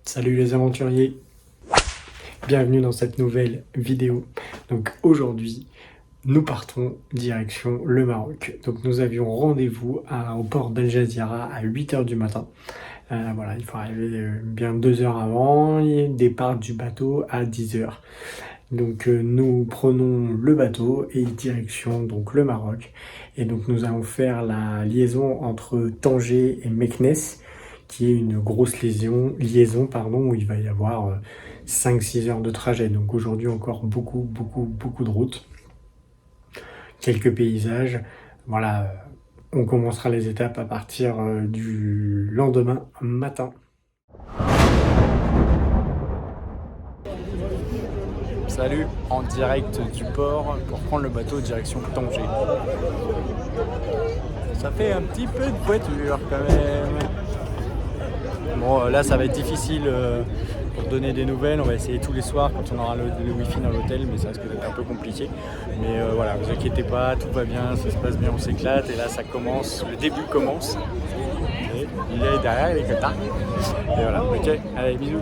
Salut les aventuriers, bienvenue dans cette nouvelle vidéo. Donc aujourd'hui, nous partons direction le Maroc. Donc nous avions rendez-vous au port d'Al Jazeera à 8 h du matin. Voilà, il faut arriver bien 2 heures avant et départ du bateau à 10 h. Donc nous prenons le bateau et direction donc le Maroc. Et donc nous allons faire la liaison entre Tanger et Meknès, qui est une grosse liaison où il va y avoir 5-6 heures de trajet. Donc aujourd'hui encore beaucoup de routes, quelques paysages. Voilà, on commencera les étapes à partir du lendemain matin. Salut, en direct du port pour prendre le bateau direction Tanger. Ça fait un petit peu de voiture quand même. Bon, là ça va être difficile pour donner des nouvelles. On va essayer tous les soirs quand on aura le wifi dans l'hôtel, mais ça risque d'être un peu compliqué. Mais voilà, vous inquiétez pas, tout va bien, ça se passe bien, on s'éclate. Et là ça commence, le début commence. Et il est derrière, il est comme ça. Et voilà, ok, allez, bisous.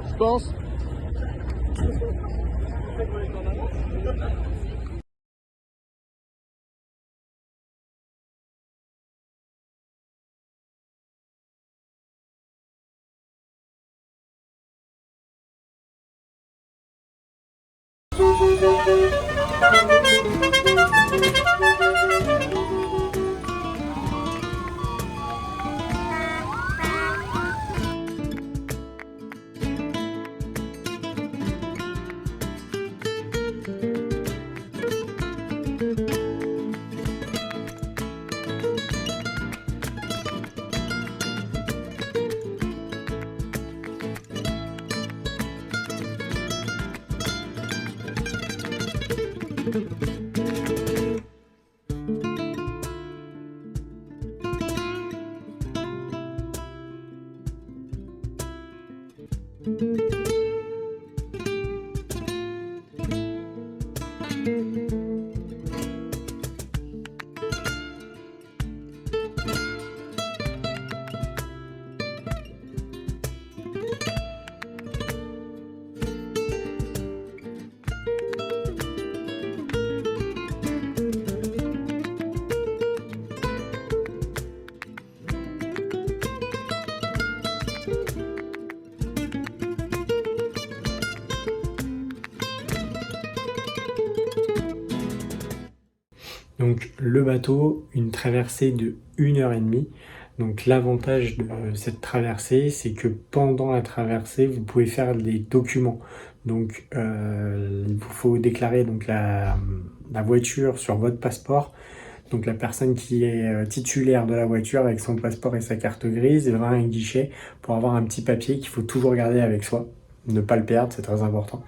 Je pense. Donc le bateau, une traversée de 1 h 30. Donc l'avantage de cette traversée, c'est que pendant la traversée, vous pouvez faire des documents. Donc il vous faut déclarer donc la voiture sur votre passeport. Donc la personne qui est titulaire de la voiture avec son passeport et sa carte grise, elle va à un guichet pour avoir un petit papier qu'il faut toujours garder avec soi. Ne pas le perdre, c'est très important.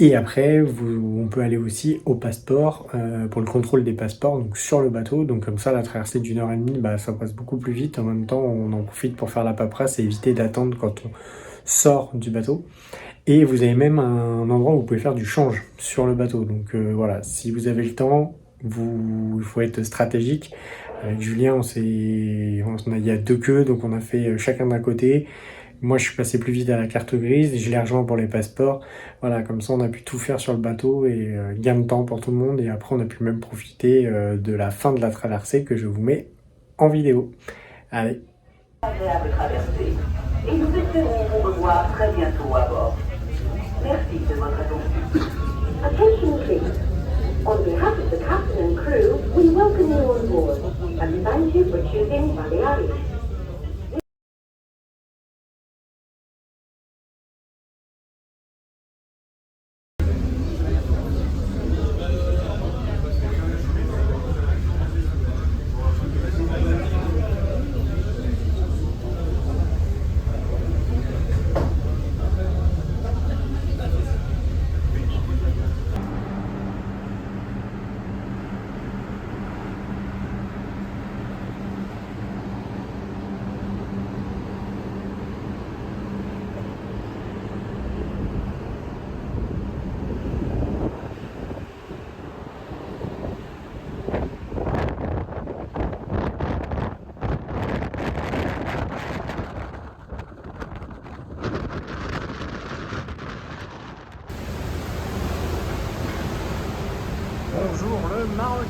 Et après, on peut aller aussi au passeport pour le contrôle des passeports, donc sur le bateau. Donc comme ça, la traversée d'1 h 30, ça passe beaucoup plus vite. En même temps, on en profite pour faire la paperasse et éviter d'attendre quand on sort du bateau. Et vous avez même un endroit où vous pouvez faire du change sur le bateau. Donc voilà, si vous avez le temps, il faut être stratégique. Avec Julien, il y a 2 queues, donc on a fait chacun d'un côté. Moi, je suis passé plus vite à la carte grise, je l'ai rejoint pour les passeports. Voilà, comme ça, on a pu tout faire sur le bateau et gain de temps pour tout le monde. Et après, on a pu même profiter de la fin de la traversée que je vous mets en vidéo. Allez. Agréable traversée. Et nous espérons vous revoir très bientôt à bord. Merci de votre attention. Attention please. On behalf of the captain and crew, we welcome you on board and thank you for choosing Balearics. le Maroc.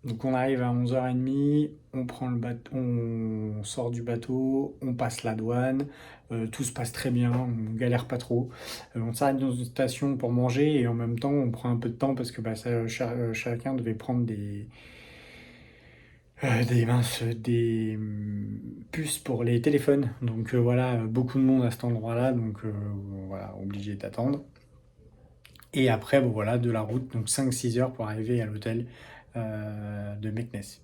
Donc on arrive à 11h30, on prend le bateau, on sort du bateau, on passe la douane, tout se passe très bien, on galère pas trop. On s'arrête dans une station pour manger et en même temps on prend un peu de temps parce que bah, chacun devait prendre des puces pour les téléphones. Donc voilà, beaucoup de monde à cet endroit-là, donc voilà, obligé d'attendre. Et après, bon, voilà, de la route, donc 5-6 heures pour arriver à l'hôtel de Meknès.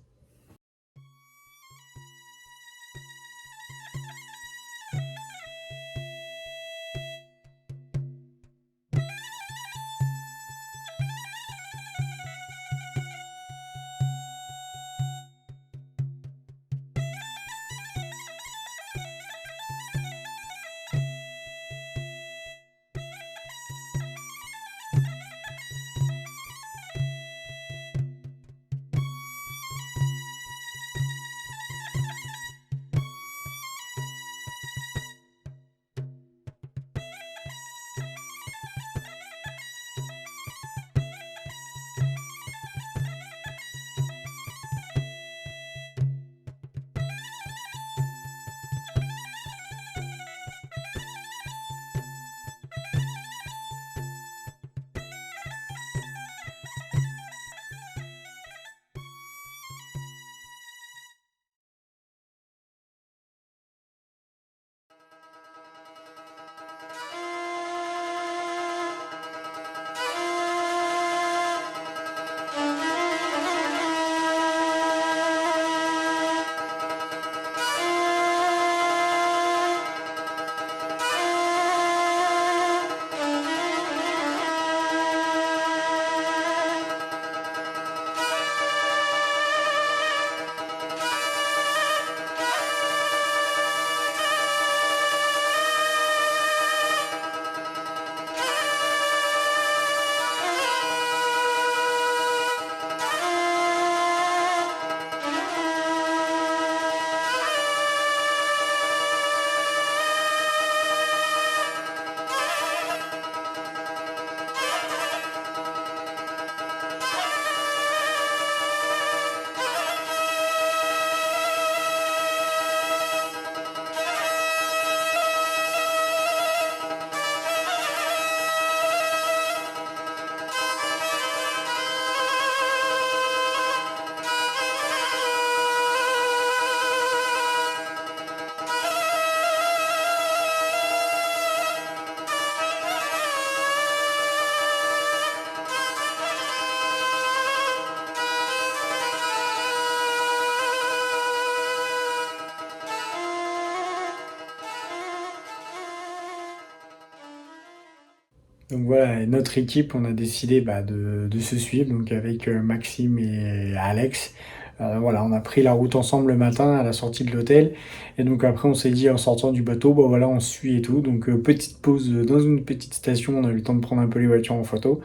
Donc voilà, notre équipe, on a décidé bah, de se suivre, donc avec Maxime et Alex. Voilà, on a pris la route ensemble le matin à la sortie de l'hôtel. Et donc après, on s'est dit en sortant du bateau, bah voilà, on se suit et tout. Donc petite pause dans une petite station, on a eu le temps de prendre un peu les voitures en photo.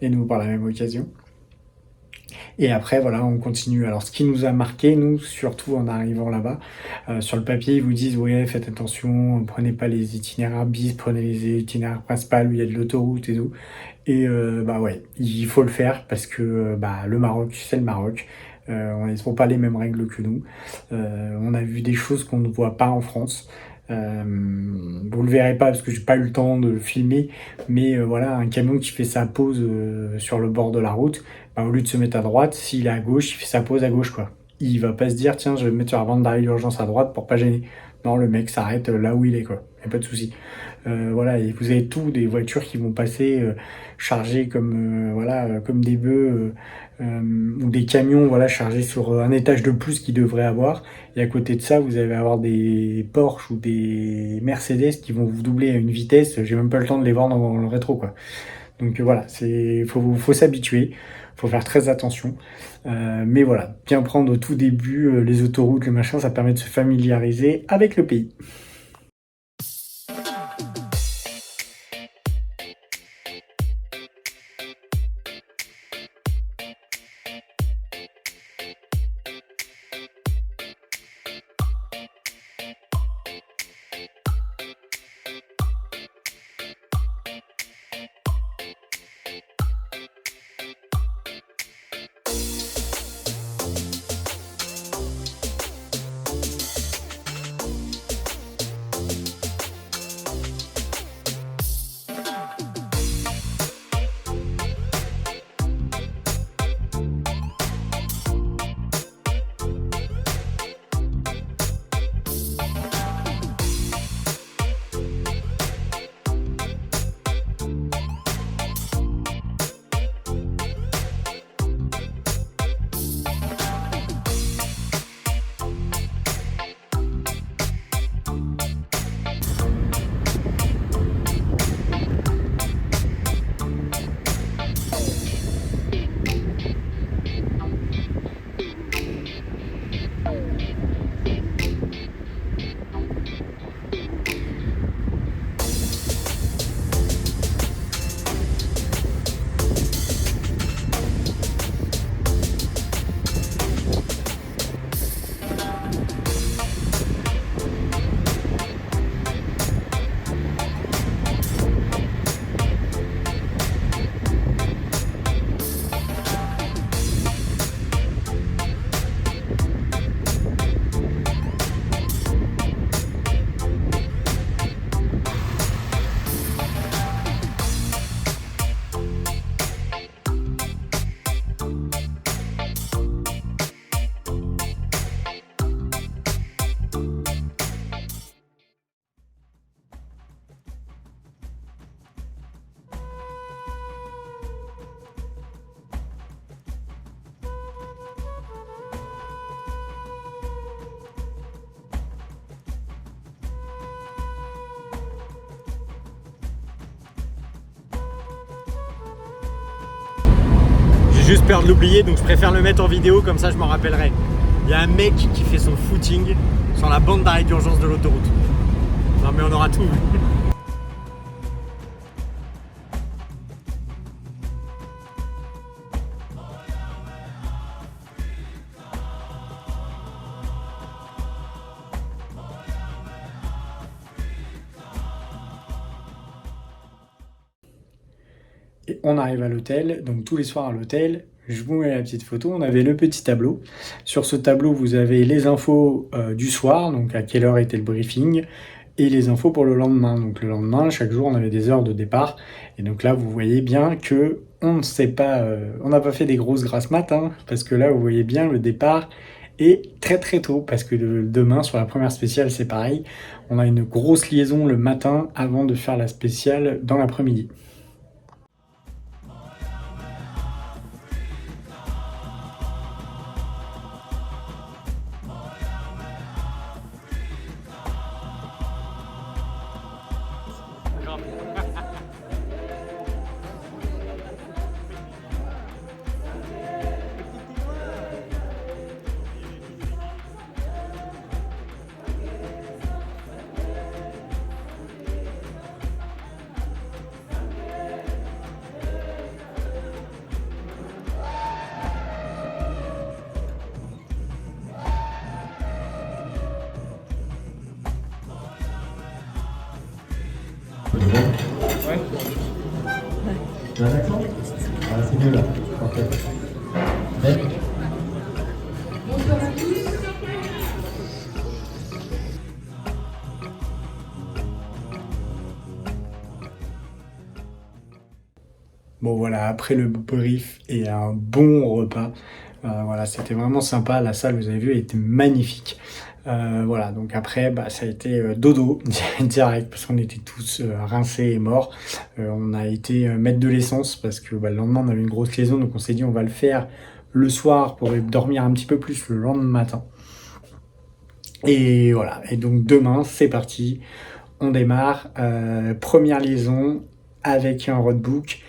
Et nous, par la même occasion. Et après, voilà, on continue. Alors, ce qui nous a marqué, nous, surtout en arrivant là-bas, sur le papier, ils vous disent, ouais, faites attention, prenez pas les itinéraires bis, prenez les itinéraires principaux où il y a de l'autoroute et tout. Et bah ouais, il faut le faire parce que bah le Maroc, c'est le Maroc. Ils n'ont pas les mêmes règles que nous. On a vu des choses qu'on ne voit pas en France. Vous le verrez pas parce que j'ai pas eu le temps de le filmer, mais voilà, un camion qui fait sa pause sur le bord de la route, bah, au lieu de se mettre à droite, s'il est à gauche, il fait sa pause à gauche, quoi. Il va pas se dire tiens, je vais me mettre sur la bande d'arrêt d'urgence à droite pour pas gêner. Non, le mec s'arrête là où il est, quoi. Y a pas de souci. Voilà, et vous avez tout, des voitures qui vont passer chargées comme voilà, comme des bœufs, ou des camions, voilà, chargés sur un étage de plus qu'ils devraient avoir. Et à côté de ça, vous allez avoir des Porsche ou des Mercedes qui vont vous doubler à une vitesse. J'ai même pas le temps de les voir dans le rétro, quoi. Donc voilà, faut s'habituer, faut faire très attention. Mais voilà, bien prendre au tout début les autoroutes, le machin, ça permet de se familiariser avec le pays. Juste peur de l'oublier, donc je préfère le mettre en vidéo, comme ça je m'en rappellerai. Il y a un mec qui fait son footing sur la bande d'arrêt d'urgence de l'autoroute. Non mais on aura tout vu. Et on arrive à l'hôtel, donc tous les soirs à l'hôtel, je vous mets la petite photo, on avait le petit tableau. Sur ce tableau, vous avez les infos du soir, donc à quelle heure était le briefing, et les infos pour le lendemain. Donc le lendemain, chaque jour, on avait des heures de départ. Et donc là, vous voyez bien que on ne sait pas, on n'a pas fait des grosses grasses mat, hein, parce que là, vous voyez bien le départ est très très tôt, parce que demain, sur la première spéciale, c'est pareil. On a une grosse liaison le matin avant de faire la spéciale dans l'après-midi. Ouais. Tu as un accent? Ah, c'est mieux là. Ok. Bon voilà, après le brief et un bon repas, voilà, c'était vraiment sympa. La salle, vous avez vu, elle était magnifique. Voilà, donc après, bah, ça a été dodo direct parce qu'on était tous rincés et morts. On a été mettre de l'essence parce que bah, le lendemain, on avait une grosse liaison, donc on s'est dit on va le faire le soir pour dormir un petit peu plus le lendemain matin. Et voilà, et donc demain, c'est parti. On démarre. Première liaison avec un roadbook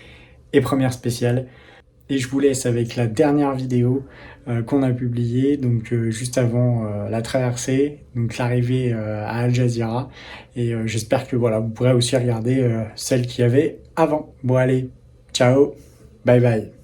et première spéciale. Et je vous laisse avec la dernière vidéo qu'on a publiée, donc juste avant la traversée, donc l'arrivée à Al Jazeera. Et j'espère que voilà, vous pourrez aussi regarder celle qu'il y avait avant. Bon allez, ciao, bye bye.